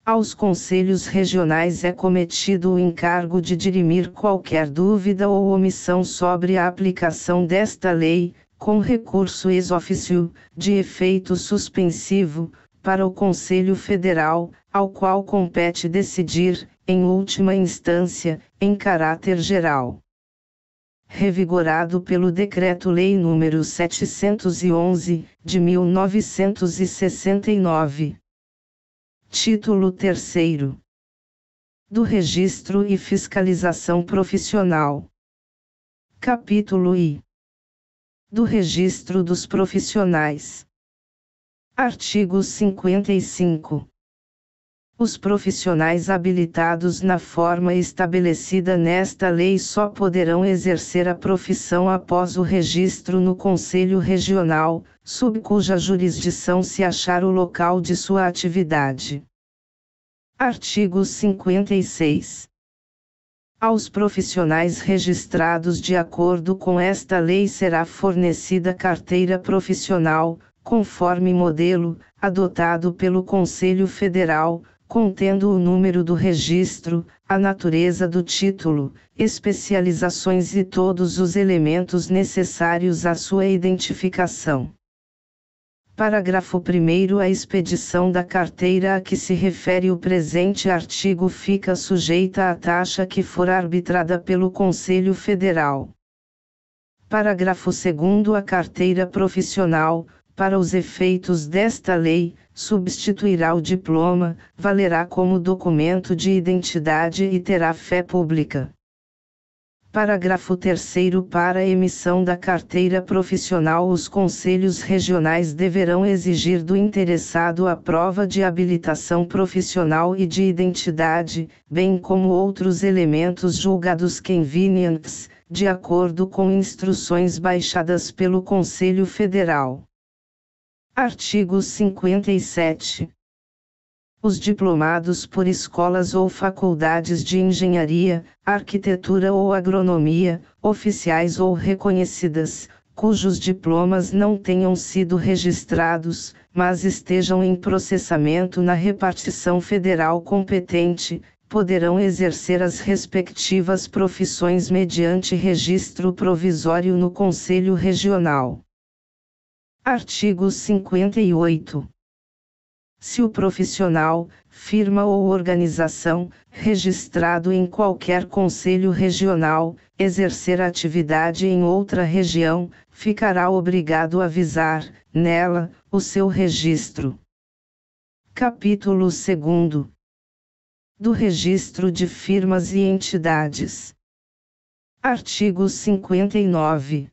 Aos conselhos regionais é cometido o encargo de dirimir qualquer dúvida ou omissão sobre a aplicação desta lei, com recurso ex officio, de efeito suspensivo, para o Conselho Federal, ao qual compete decidir, em última instância, em caráter geral. Revigorado pelo Decreto-Lei nº 711, de 1969. Título 3º. Do Registro e Fiscalização Profissional. Capítulo I. Do Registro dos Profissionais. Artigo 55. Os profissionais habilitados na forma estabelecida nesta lei só poderão exercer a profissão após o registro no Conselho Regional, sob cuja jurisdição se achar o local de sua atividade. Artigo 56. Aos profissionais registrados de acordo com esta lei será fornecida carteira profissional, conforme modelo, adotado pelo Conselho Federal, contendo o número do registro, a natureza do título, especializações e todos os elementos necessários à sua identificação. Parágrafo 1º. A expedição da carteira a que se refere o presente artigo fica sujeita à taxa que for arbitrada pelo Conselho Federal. Parágrafo 2º. A carteira profissional, para os efeitos desta lei, substituirá o diploma, valerá como documento de identidade e terá fé pública. Parágrafo 3º. Para a emissão da carteira profissional, os conselhos regionais deverão exigir do interessado a prova de habilitação profissional e de identidade, bem como outros elementos julgados convenientes, de acordo com instruções baixadas pelo Conselho Federal. Artigo 57. Os diplomados por escolas ou faculdades de engenharia, arquitetura ou agronomia, oficiais ou reconhecidas, cujos diplomas não tenham sido registrados, mas estejam em processamento na repartição federal competente, poderão exercer as respectivas profissões mediante registro provisório no Conselho Regional. Artigo 58. Se o profissional, firma ou organização, registrado em qualquer conselho regional, exercer atividade em outra região, ficará obrigado a avisar, nela, o seu registro. Capítulo 2. Do Registro de Firmas e Entidades. Artigo 59.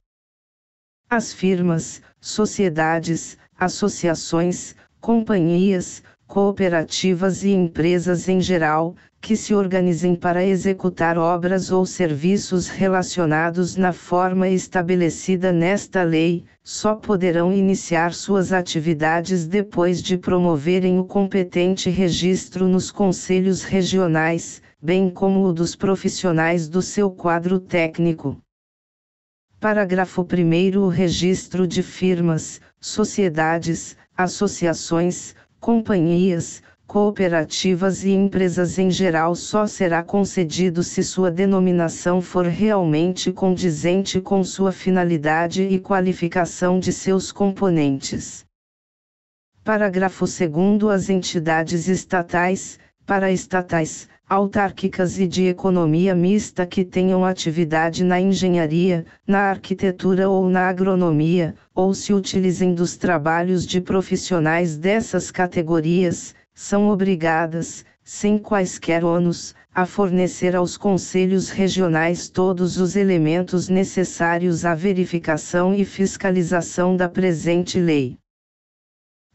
As firmas, sociedades, associações, companhias, cooperativas e empresas em geral, que se organizem para executar obras ou serviços relacionados na forma estabelecida nesta lei, só poderão iniciar suas atividades depois de promoverem o competente registro nos conselhos regionais, bem como o dos profissionais do seu quadro técnico. Parágrafo 1º. O registro de firmas, sociedades, associações, companhias, cooperativas e empresas em geral só será concedido se sua denominação for realmente condizente com sua finalidade e qualificação de seus componentes. Parágrafo 2º. As entidades estatais, paraestatais, autárquicas e de economia mista que tenham atividade na engenharia, na arquitetura ou na agronomia, ou se utilizem dos trabalhos de profissionais dessas categorias, são obrigadas, sem quaisquer ônus, a fornecer aos conselhos regionais todos os elementos necessários à verificação e fiscalização da presente lei.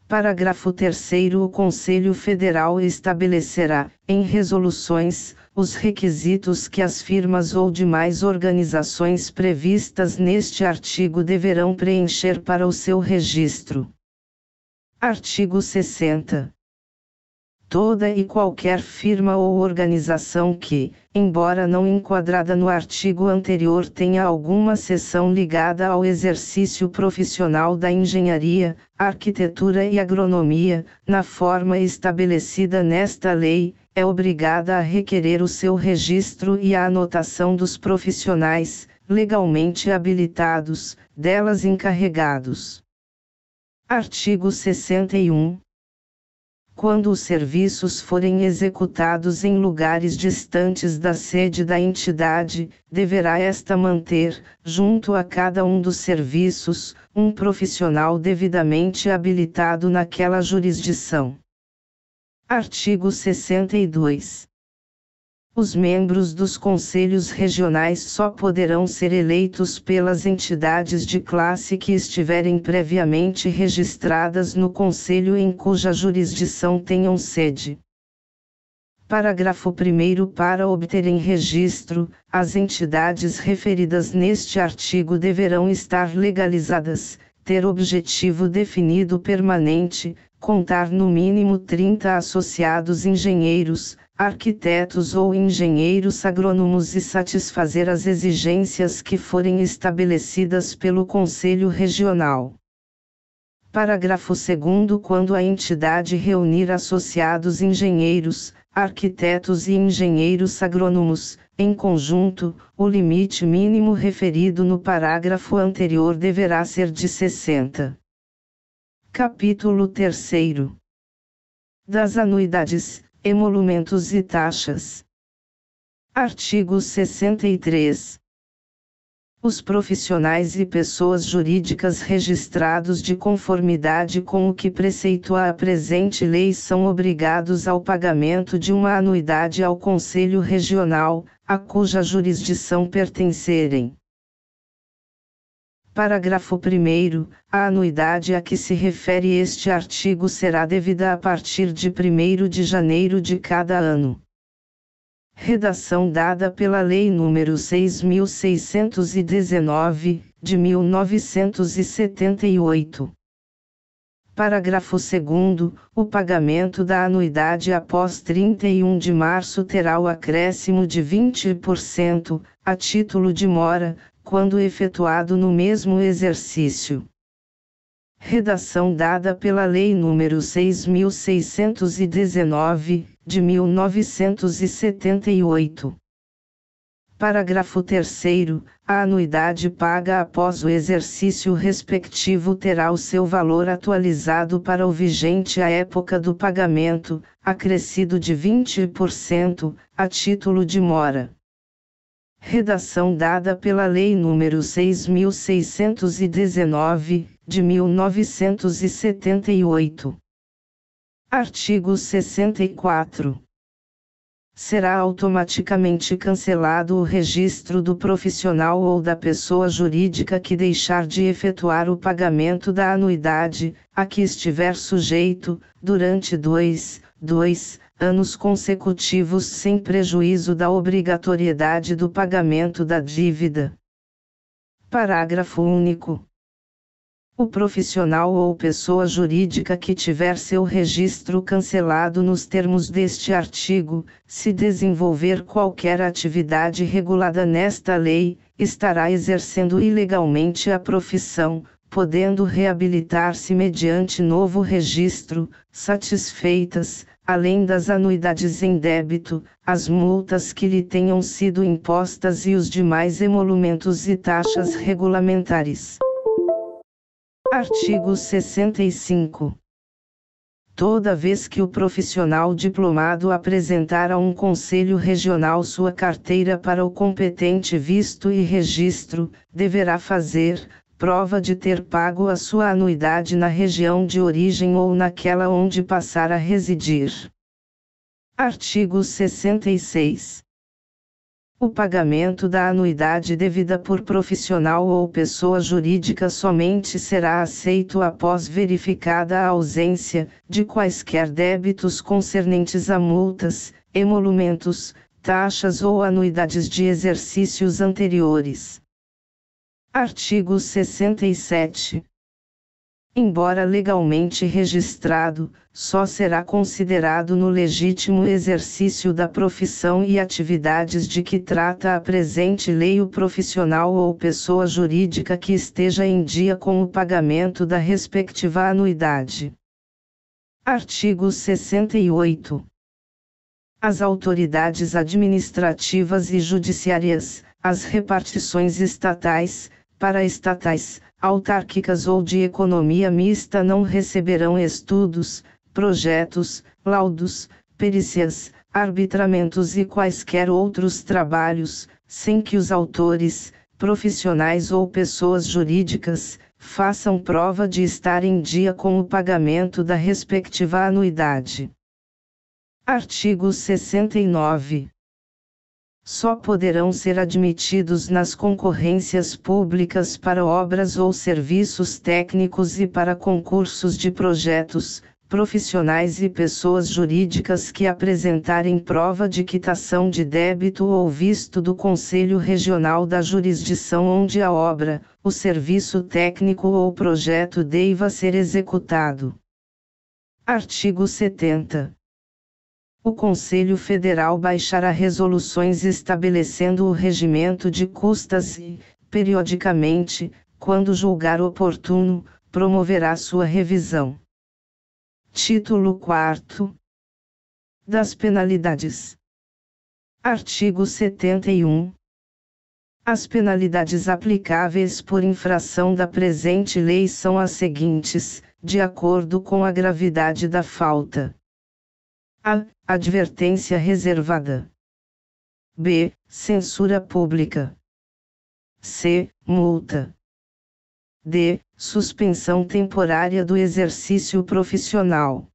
Parágrafo 3º. O Conselho Federal estabelecerá, em resoluções, os requisitos que as firmas ou demais organizações previstas neste artigo deverão preencher para o seu registro. Artigo 60. Toda e qualquer firma ou organização que, embora não enquadrada no artigo anterior, tenha alguma seção ligada ao exercício profissional da engenharia, arquitetura e agronomia, na forma estabelecida nesta lei, é obrigada a requerer o seu registro e a anotação dos profissionais, legalmente habilitados, delas encarregados. Artigo 61. Quando os serviços forem executados em lugares distantes da sede da entidade, deverá esta manter, junto a cada um dos serviços, um profissional devidamente habilitado naquela jurisdição. Artigo 62. Os membros dos conselhos regionais só poderão ser eleitos pelas entidades de classe que estiverem previamente registradas no conselho em cuja jurisdição tenham sede. Parágrafo 1º. Para obterem registro, as entidades referidas neste artigo deverão estar legalizadas, ter objetivo definido permanente, contar no mínimo 30 associados engenheiros, arquitetos ou engenheiros agrônomos e satisfazer as exigências que forem estabelecidas pelo Conselho Regional. Parágrafo 2º. Quando a entidade reunir associados engenheiros, arquitetos e engenheiros agrônomos, em conjunto, o limite mínimo referido no parágrafo anterior deverá ser de 60. Capítulo 3º. Das anuidades, emolumentos e taxas. Artigo 63. Os profissionais e pessoas jurídicas registrados de conformidade com o que preceitua a presente lei são obrigados ao pagamento de uma anuidade ao Conselho Regional, a cuja jurisdição pertencerem. Parágrafo 1º. A anuidade a que se refere este artigo será devida a partir de 1º de janeiro de cada ano. Redação dada pela Lei nº 6.619, de 1978. Parágrafo 2º. O pagamento da anuidade após 31 de março terá o acréscimo de 20%, a título de mora, quando efetuado no mesmo exercício. Redação dada pela Lei nº 6.619, de 1978. Parágrafo 3º. A anuidade paga após o exercício respectivo terá o seu valor atualizado para o vigente à época do pagamento, acrescido de 20%, a título de mora. Redação dada pela Lei nº 6.619, de 1978. Artigo 64. Será automaticamente cancelado o registro do profissional ou da pessoa jurídica que deixar de efetuar o pagamento da anuidade, a que estiver sujeito, durante 2 anos consecutivos sem prejuízo da obrigatoriedade do pagamento da dívida. Parágrafo único. O profissional ou pessoa jurídica que tiver seu registro cancelado nos termos deste artigo, se desenvolver qualquer atividade regulada nesta lei, estará exercendo ilegalmente a profissão, podendo reabilitar-se mediante novo registro, satisfeitas, além das anuidades em débito, as multas que lhe tenham sido impostas e os demais emolumentos e taxas regulamentares. Artigo 65. Toda vez que o profissional diplomado apresentar a um conselho regional sua carteira para o competente visto e registro, deverá fazer prova de ter pago a sua anuidade na região de origem ou naquela onde passar a residir. Artigo 66. O pagamento da anuidade devida por profissional ou pessoa jurídica somente será aceito após verificada a ausência de quaisquer débitos concernentes a multas, emolumentos, taxas ou anuidades de exercícios anteriores. Artigo 67. embora legalmente registrado, só será considerado no legítimo exercício da profissão e atividades de que trata a presente lei o profissional ou pessoa jurídica que esteja em dia com o pagamento da respectiva anuidade. Artigo 68. As autoridades administrativas e judiciárias, as repartições estatais, paraestatais, autárquicas ou de economia mista não receberão estudos, projetos, laudos, perícias, arbitramentos e quaisquer outros trabalhos, sem que os autores, profissionais ou pessoas jurídicas, façam prova de estar em dia com o pagamento da respectiva anuidade. Artigo 69. Só poderão ser admitidos nas concorrências públicas para obras ou serviços técnicos e para concursos de projetos, profissionais e pessoas jurídicas que apresentarem prova de quitação de débito ou visto do Conselho Regional da jurisdição onde a obra, o serviço técnico ou projeto deva ser executado. Artigo 70. O Conselho Federal baixará resoluções estabelecendo o regimento de custas e, periodicamente, quando julgar oportuno, promoverá sua revisão. Título 4. Das penalidades. Artigo 71. As penalidades aplicáveis por infração da presente lei são as seguintes, de acordo com a gravidade da falta. A. Advertência reservada. B. Censura pública. C. Multa. D. Suspensão temporária do exercício profissional.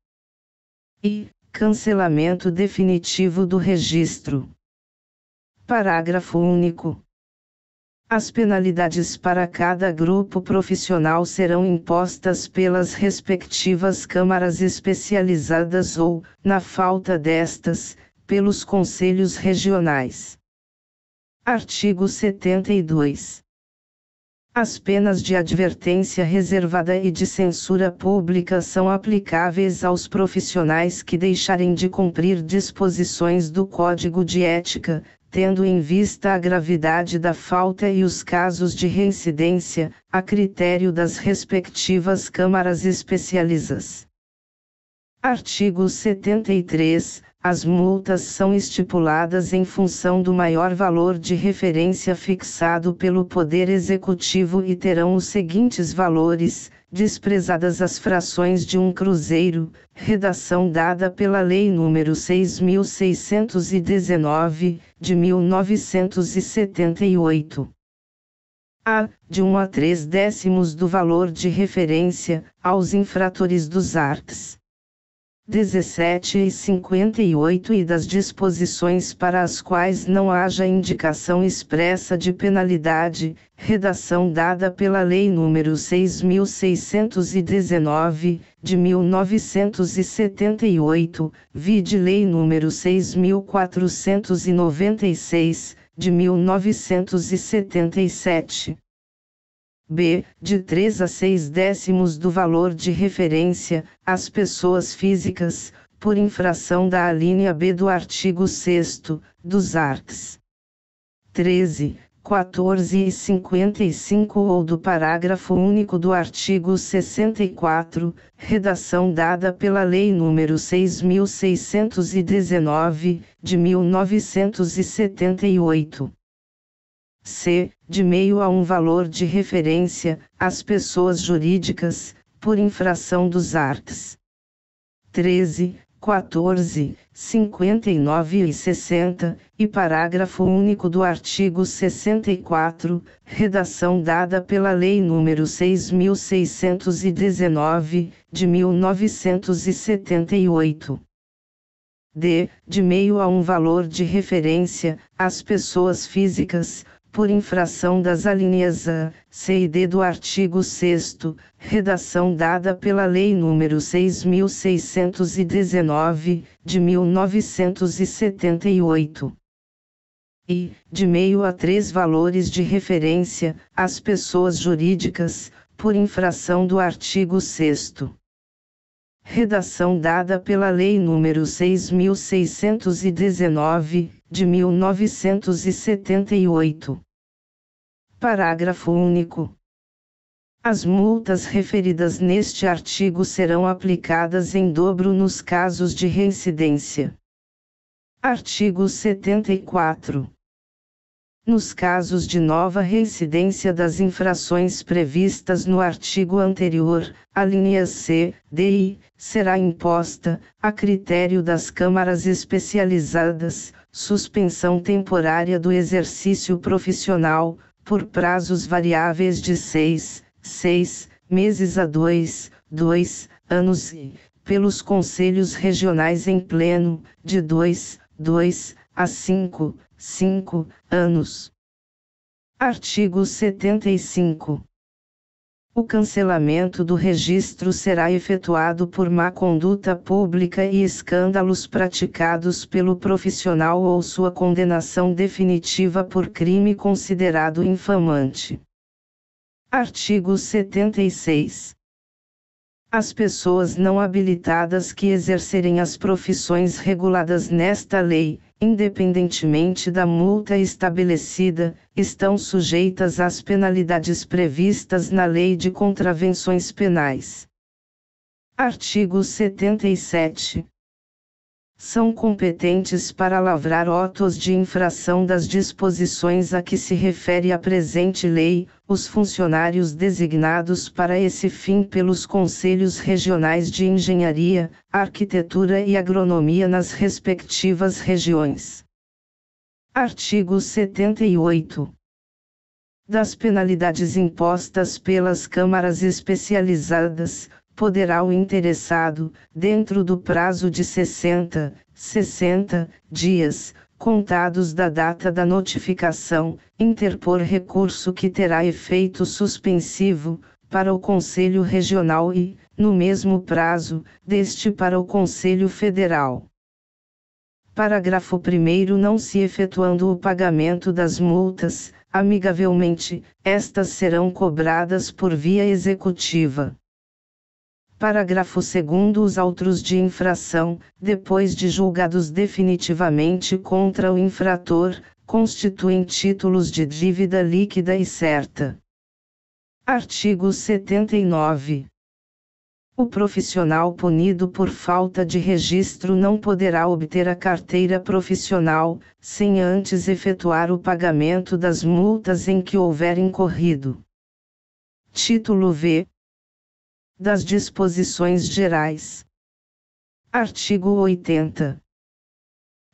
E. Cancelamento definitivo do registro. Parágrafo único. As penalidades para cada grupo profissional serão impostas pelas respectivas câmaras especializadas ou, na falta destas, pelos conselhos regionais. Artigo 72. As penas de advertência reservada e de censura pública são aplicáveis aos profissionais que deixarem de cumprir disposições do Código de Ética, tendo em vista a gravidade da falta e os casos de reincidência, a critério das respectivas câmaras especializadas. Artigo 73. As multas são estipuladas em função do maior valor de referência fixado pelo Poder Executivo e terão os seguintes valores, desprezadas as frações de um cruzeiro, redação dada pela Lei nº 6.619, de 1978. A. De 1 a 3/10 do valor de referência, aos infratores dos arts. 17 e 58 e das disposições para as quais não haja indicação expressa de penalidade, redação dada pela Lei nº 6.619, de 1978, vide Lei nº 6.496, de 1977. B. De 3 a 6/10 do valor de referência, às pessoas físicas, por infração da alínea B do artigo 6º, dos arts. 13, 14 e 55 ou do parágrafo único do artigo 64, redação dada pela Lei nº 6.619, de 1978. C. De meio a um valor de referência, às pessoas jurídicas, por infração dos arts. 13, 14, 59 e 60, e parágrafo único do artigo 64, redação dada pela Lei nº 6.619, de 1978. D. De meio a um valor de referência, às pessoas físicas, por infração das alíneas A, C e D do artigo 6º, redação dada pela Lei nº 6.619, de 1978. E, de meio a 3 valores de referência, às pessoas jurídicas, por infração do artigo 6º. Redação dada pela Lei nº 6.619, de 1978. Parágrafo único. As multas referidas neste artigo serão aplicadas em dobro nos casos de reincidência. Artigo 74. Nos casos de nova reincidência das infrações previstas no artigo anterior, a linha C, D e I, será imposta, a critério das câmaras especializadas, suspensão temporária do exercício profissional, por prazos variáveis de 6 meses a 2 anos e, pelos conselhos regionais em pleno, de 2 a 5 anos. Artigo 75. O cancelamento do registro será efetuado por má conduta pública e escândalos praticados pelo profissional ou sua condenação definitiva por crime considerado infamante. Artigo 76. As pessoas não habilitadas que exercerem as profissões reguladas nesta lei, independentemente da multa estabelecida, estão sujeitas às penalidades previstas na Lei de Contravenções Penais. Artigo 77. São competentes para lavrar autos de infração das disposições a que se refere a presente lei, os funcionários designados para esse fim pelos Conselhos Regionais de Engenharia, Arquitetura e Agronomia nas respectivas regiões. Artigo 78. Das penalidades impostas pelas câmaras especializadas, poderá o interessado, dentro do prazo de 60 dias, contados da data da notificação, interpor recurso que terá efeito suspensivo, para o Conselho Regional e, no mesmo prazo, deste para o Conselho Federal. Parágrafo 1º. Não se efetuando o pagamento das multas, amigavelmente, estas serão cobradas por via executiva. Parágrafo 2º. Os autos de infração, depois de julgados definitivamente contra o infrator, constituem títulos de dívida líquida e certa. Artigo 79. O profissional punido por falta de registro não poderá obter a carteira profissional, sem antes efetuar o pagamento das multas em que houver incorrido. Título V. Das Disposições Gerais. Artigo 80.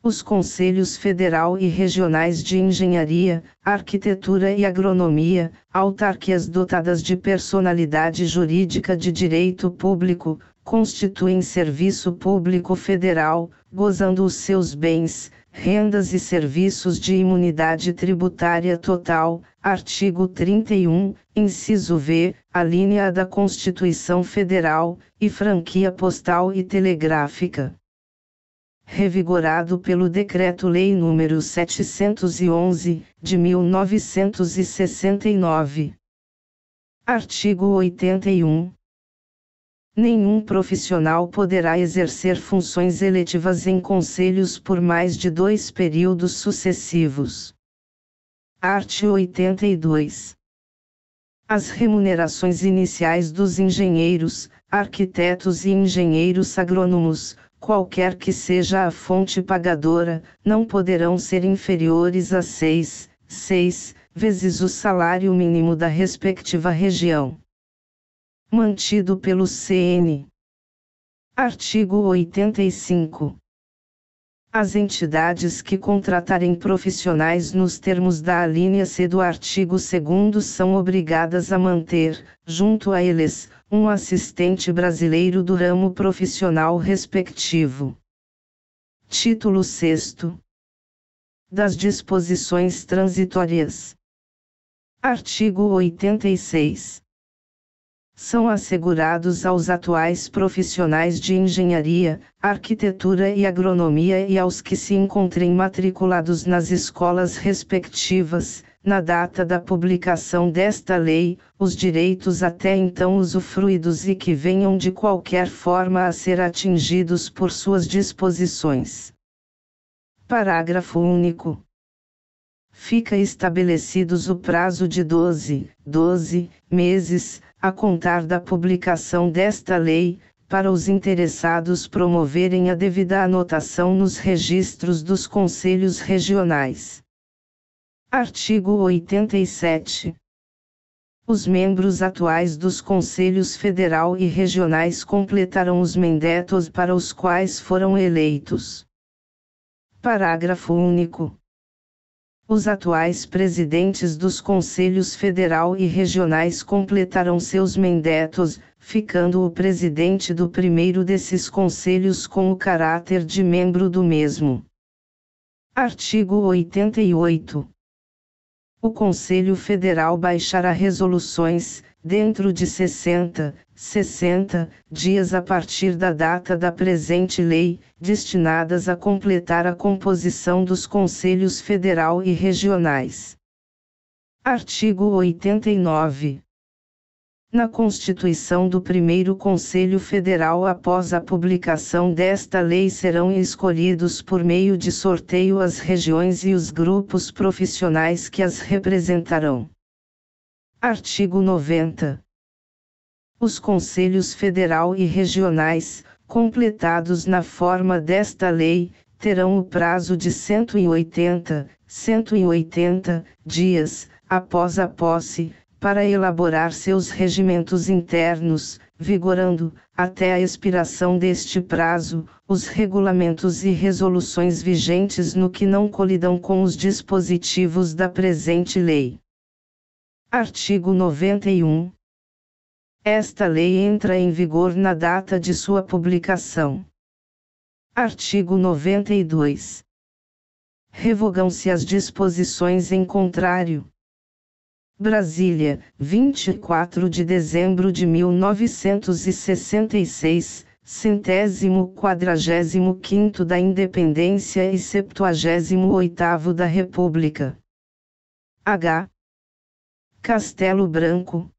Os Conselhos Federal e Regionais de Engenharia, Arquitetura e Agronomia, autarquias dotadas de personalidade jurídica de direito público, constituem serviço público federal, gozando os seus bens, rendas e serviços de imunidade tributária total. Artigo 31, inciso V, alínea A da Constituição Federal, e franquia postal e telegráfica. Revigorado pelo Decreto-Lei nº 711, de 1969. Artigo 81. Nenhum profissional poderá exercer funções eletivas em conselhos por mais de 2 períodos sucessivos. Art. 82. As remunerações iniciais dos engenheiros, arquitetos e engenheiros agrônomos, qualquer que seja a fonte pagadora, não poderão ser inferiores a 6 vezes o salário mínimo da respectiva região. Mantido pelo CN. Artigo 85. As entidades que contratarem profissionais nos termos da alínea C do artigo 2º são obrigadas a manter, junto a eles, um assistente brasileiro do ramo profissional respectivo. Título 6º. Das disposições transitórias. Artigo 86. São assegurados aos atuais profissionais de engenharia, arquitetura e agronomia e aos que se encontrem matriculados nas escolas respectivas, na data da publicação desta lei, os direitos até então usufruídos e que venham de qualquer forma a ser atingidos por suas disposições. Parágrafo único. Fica estabelecidos o prazo de 12 meses, a contar da publicação desta lei, para os interessados promoverem a devida anotação nos registros dos conselhos regionais. Artigo 87. Os membros atuais dos conselhos federal e regionais completarão os mandatos para os quais foram eleitos. Parágrafo único. Os atuais presidentes dos conselhos federal e regionais completarão seus mandatos, ficando o presidente do primeiro desses conselhos com o caráter de membro do mesmo. Artigo 88. O Conselho Federal baixará resoluções, dentro de 60 dias a partir da data da presente lei, destinadas a completar a composição dos conselhos federal e regionais. Artigo 89. Na constituição do primeiro Conselho Federal após a publicação desta lei serão escolhidos por meio de sorteio as regiões e os grupos profissionais que as representarão. Artigo 90. Os Conselhos Federal e Regionais, completados na forma desta lei, terão o prazo de 180 dias, após a posse, para elaborar seus regimentos internos, vigorando, até a expiração deste prazo, os regulamentos e resoluções vigentes no que não colidam com os dispositivos da presente lei. Artigo 91. Esta lei entra em vigor na data de sua publicação. Artigo 92. Revogam-se as disposições em contrário. Brasília, 24 de dezembro de 1966, 145º da Independência e 78º da República. H. Castelo Branco.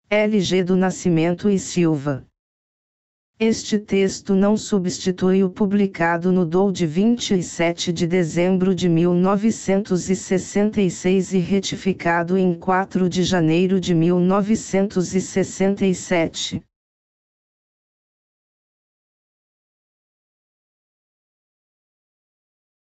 LG do Nascimento e Silva. Este texto não substitui o publicado no DOU de 27 de dezembro de 1966 e retificado em 4 de janeiro de 1967.